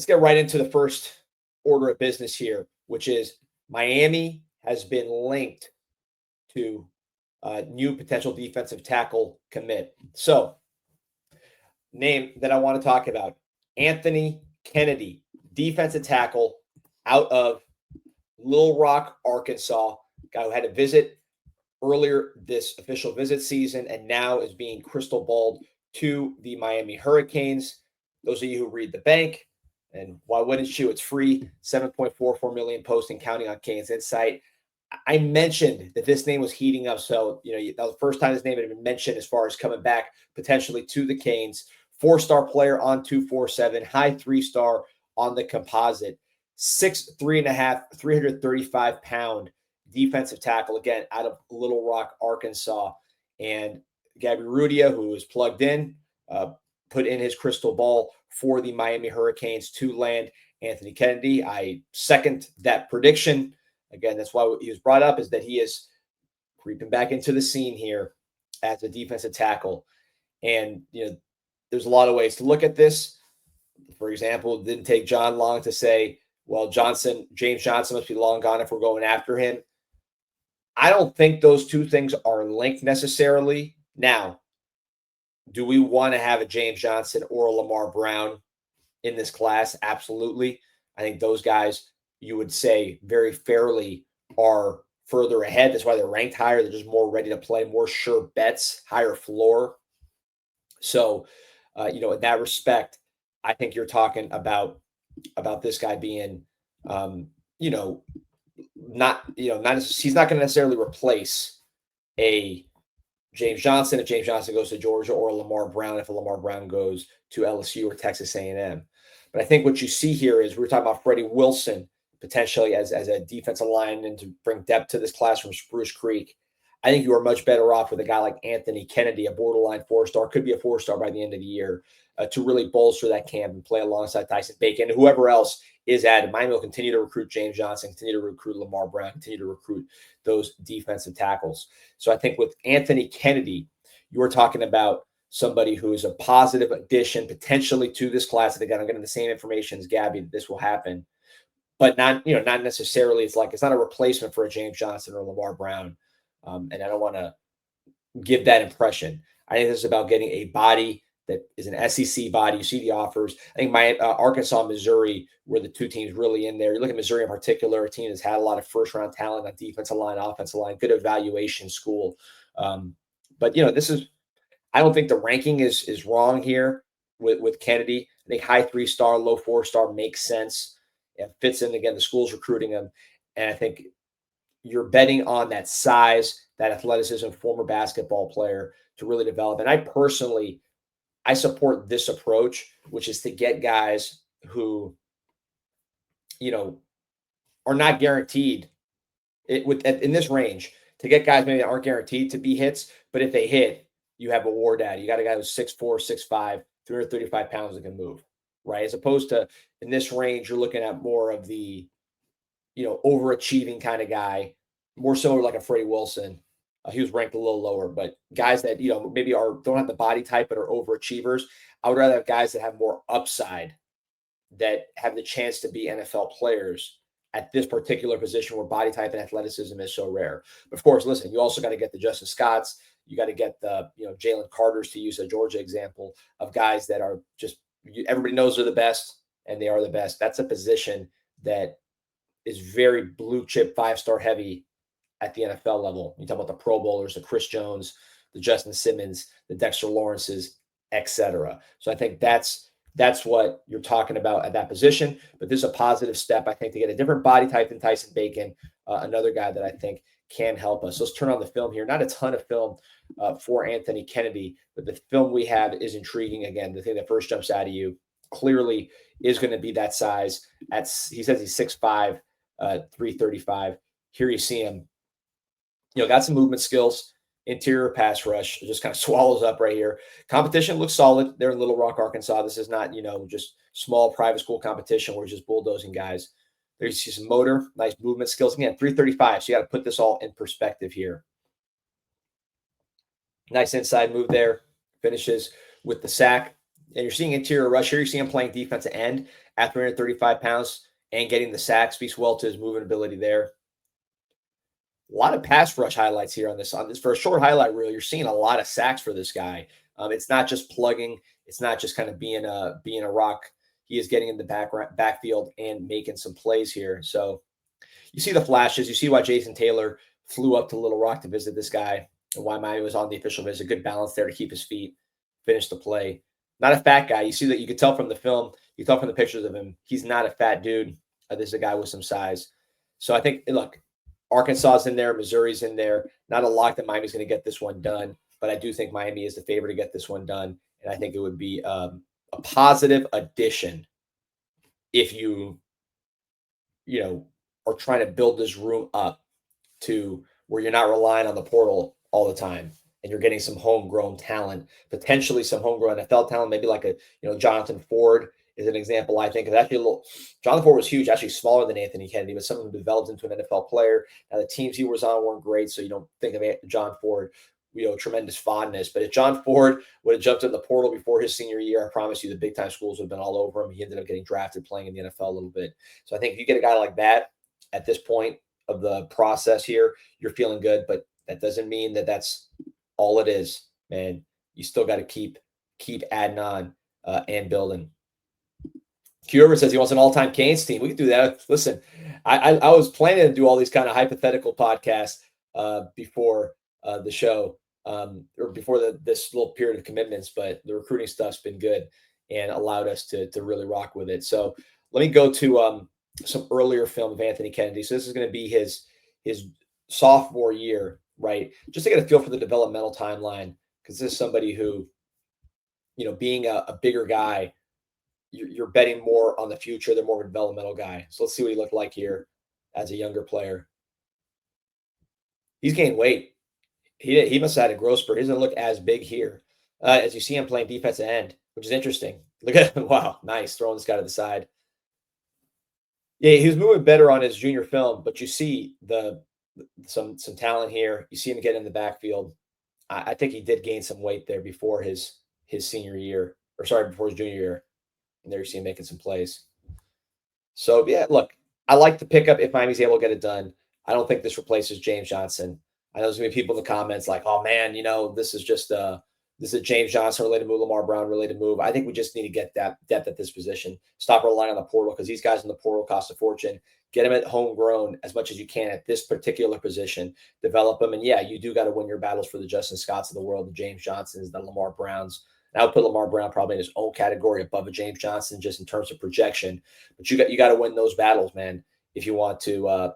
let's get right into the first order of business here, which is Miami has been linked to new potential defensive tackle commit. So, name that I want to talk about, Anthony Kennedy, defensive tackle out of Little Rock, Arkansas, guy who had a visit earlier this official visit season and now is being crystal balled to the Miami Hurricanes. Those of you who read the bank, and why wouldn't you? It's free, 7.44 million posting, counting on CanesInSight. I mentioned that this name was heating up. So, that was the first time this name had been mentioned as far as coming back potentially to the Canes. 4-star player on 247, high 3-star on the composite, 6'3.5", 335-pound defensive tackle, again, out of Little Rock, Arkansas. And Gabby Rudia, who is plugged in, put in his crystal ball for the Miami Hurricanes to land Anthony Kennedy. I second that prediction. Again, that's why he was brought up, is that he is creeping back into the scene here as a defensive tackle. And, there's a lot of ways to look at this. For example, it didn't take John long to say, well, James Johnson must be long gone if we're going after him. I don't think those two things are linked necessarily. Now, do we want to have a James Johnson or a Lamar Brown in this class? Absolutely. I think those guys, you would say very fairly, are further ahead. That's why they're ranked higher. They're just more ready to play, more sure bets, higher floor. So, in that respect, I think you're talking about this guy being, he's not going to necessarily replace a James Johnson if James Johnson goes to Georgia, or a Lamar Brown if a Lamar Brown goes to LSU or Texas A&M. But I think what you see here is we're talking about Freddie Wilson potentially as a defensive lineman to bring depth to this class from Spruce Creek. I think you are much better off with a guy like Anthony Kennedy, a borderline 4-star, could be a 4-star by the end of the year, to really bolster that camp and play alongside Tyson Bacon and whoever else is added. Miami will continue to recruit James Johnson, continue to recruit Lamar Brown, continue to recruit those defensive tackles. So I think with Anthony Kennedy, you are talking about somebody who is a positive addition potentially to this class. And again, I'm getting the same information as Gabby that this will happen, but not necessarily. It's not a replacement for a James Johnson or Lamar Brown. And I don't want to give that impression. I think this is about getting a body that is an SEC body. You see the offers. I think Arkansas, Missouri were the two teams really in there. You look at Missouri in particular, a team that's had a lot of first-round talent on defensive line, offensive line, good evaluation school. But I don't think the ranking is wrong here with Kennedy. I think high 3-star, low 4-star makes sense. It fits in, again, the school's recruiting him. And I think you're betting on that size, that athleticism, former basketball player to really develop. And I support this approach, which is to get guys who, are not guaranteed in this range, to get guys maybe that aren't guaranteed to be hits, but if they hit, you have a war daddy. You got a guy who's 6'4", 6'5", 335 pounds that can move, right? As opposed to in this range, you're looking at more of the, overachieving kind of guy, more similar like a Freddie Wilson. He was ranked a little lower, but guys that, maybe don't have the body type but are overachievers. I would rather have guys that have more upside, that have the chance to be NFL players at this particular position where body type and athleticism is so rare. But of course, listen, you also got to get the Justin Scotts. You got to get the, Jalen Carters, to use a Georgia example, of guys that are just, everybody knows they're the best and they are the best. That's a position that is very blue chip, 5-star heavy at the NFL level. You talk about the Pro Bowlers, the Chris Jones, the Justin Simmons, the Dexter Lawrences, etc. So I think that's what you're talking about at that position. But this is a positive step, I think, to get a different body type than Tyson Bacon, another guy that I think can help us. So let's turn on the film here. Not a ton of film for Anthony Kennedy, but the film we have is intriguing. Again, the thing that first jumps out of you clearly is going to be that size. He says he's 6'5", 335. Here you see him. Got some movement skills, interior pass rush, just kind of swallows up right here. Competition looks solid. They're in Little Rock, Arkansas. This is not, just small private school competition where it's just bulldozing guys. There you see some motor, nice movement skills. Again, 335. So you got to put this all in perspective here. Nice inside move there. Finishes with the sack. And you're seeing interior rush here. You see him playing defensive end at 335 pounds and getting the sack. Speaks well to his movement ability there. A lot of pass rush highlights here on this for a short highlight reel. You're seeing a lot of sacks for this guy. It's not just plugging. It's not just kind of being a rock. He is getting in the backfield and making some plays here. So you see the flashes. You see why Jason Taylor flew up to Little Rock to visit this guy and why Miami was on the official visit. Good balance there to keep his feet, finish the play. Not a fat guy. You see that you could tell from the film. You tell from the pictures of him. He's not a fat dude. This is a guy with some size. So I think, look, Arkansas's in there. Missouri's in there. Not a lock that Miami's going to get this one done, but I do think Miami is the favorite to get this one done. And I think it would be a positive addition if you are trying to build this room up to where you're not relying on the portal all the time and you're getting some homegrown talent, potentially some homegrown NFL talent, maybe like Jonathan Ford is an example. I think Jonathan Ford was huge, actually smaller than Anthony Kennedy, but someone who developed into an NFL player. Now the teams he was on weren't great, so you don't think of John Ford, tremendous fondness. But if John Ford would have jumped in the portal before his senior year, I promise you the big time schools would have been all over him. He ended up getting drafted playing in the NFL a little bit. So I think if you get a guy like that at this point of the process here, you're feeling good, but that doesn't mean that that's all it is, man. You still got to keep adding on and building. Q says he wants an all-time Canes team. We can do that. Listen, I was planning to do all these kind of hypothetical podcasts before the show or before this little period of commitments, but the recruiting stuff's been good and allowed us to really rock with it. So let me go to some earlier film of Anthony Kennedy. So this is going to be his sophomore year, right? Just to get a feel for the developmental timeline, because this is somebody who, being a bigger guy, you're betting more on the future. They're more of a developmental guy. So let's see what he looked like here as a younger player. He's gained weight. He must have had a growth spurt. He doesn't look as big here as you see him playing defensive end, which is interesting. Look at him. Wow, nice. Throwing this guy to the side. Yeah, he was moving better on his junior film, but you see some talent here. You see him get in the backfield. I think he did gain some weight there before his senior year, before his junior year. And there you see him making some plays. So, yeah, look, I like the pickup if Miami's able to get it done. I don't think this replaces James Johnson. I know there's going to be people in the comments like, oh, man, this is just this is a James Johnson related move, Lamar Brown related move. I think we just need to get that depth at this position. Stop relying on the portal because these guys in the portal cost a fortune. Get them at homegrown as much as you can at this particular position. Develop them. And, yeah, you do got to win your battles for the Justin Scotts of the world, the James Johnsons, the Lamar Browns. And I would put Lamar Brown probably in his own category above a James Johnson just in terms of projection. But you got to win those battles, man, if you want to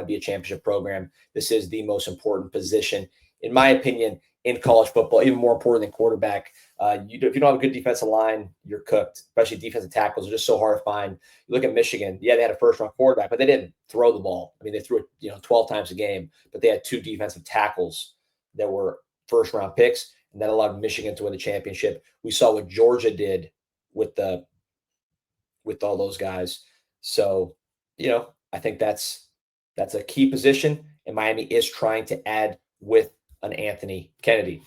be a championship program. This is the most important position, in my opinion, in college football, even more important than quarterback. If you don't have a good defensive line, you're cooked, especially defensive tackles are just so hard to find. You look at Michigan. Yeah, they had a first-round quarterback, but they didn't throw the ball. I mean, they threw it 12 times a game, but they had 2 defensive tackles that were first-round picks, and that allowed Michigan to win the championship. We saw what Georgia did with all those guys. So, I think that's a key position, and Miami is trying to add with an Anthony Kennedy.